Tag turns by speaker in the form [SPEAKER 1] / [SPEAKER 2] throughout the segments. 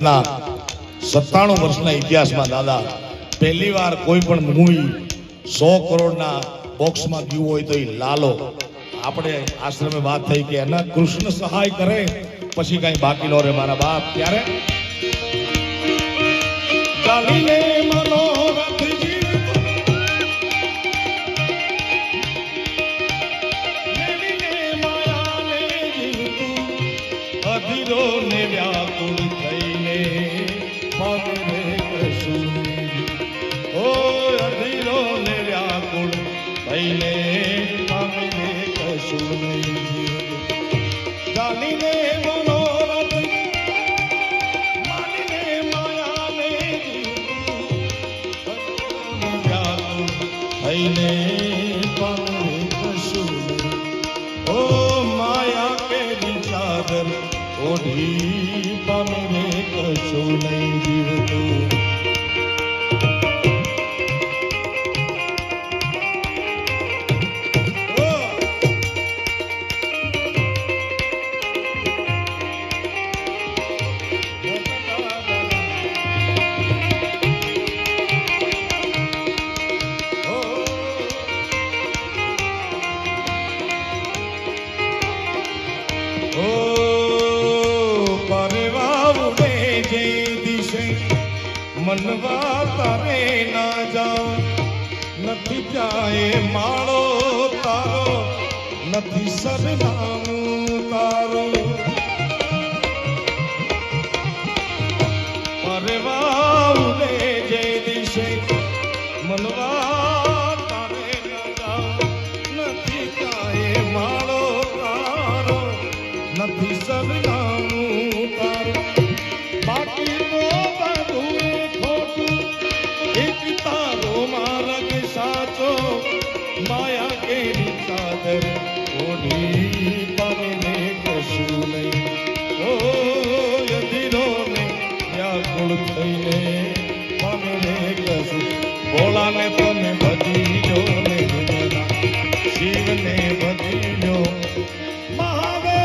[SPEAKER 1] 97 વર્ષના ઇતિહાસમાં દાદા પહેલી વાર કોઈ પણ મૂવી 100 કરોડના બોક્સમાં ગયું હોય તો એ લાલો આપણે આશ્રમે વાત થઈ કે એના કૃષ્ણ સહાય કરે પછી કઈ બાકી ન રહે મારા બાપ ત્યારે ચાલીને મનોરથ જીવતો મેલીને માયાને જીવતું અધીરો ને વ્યાકુળ થઈને પામે કશું ઓ અધીરો ને વ્યાકુળ થઈને પામે કશું નહીં ચાલીને મનોરથ માલીને માયાને જીવતું વ્યાકુળ થઈને પામે કશું નહીં ઓ માયા કેરી ચાદર ઓઢી પામે કશું નહીં જીવતું મનવા તારે ના જાઓ નથી જાય માળો તારો નથી સરનામું તારું પરવા ઉડે જે દિશે મનવા તારે ના જાઓ નથી જાય માળો તારો નથી સરનામું તારું બાકી माया केरी चादर ओढ़ी पामे कશું નહીં ઓ અધીરો ને વ્યાકુળ થઈને પામે કશું ભોળાને તમે ભજી લો ને શિવને ભજી લો મહાદેવ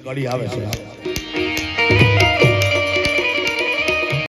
[SPEAKER 1] કડી આવે છે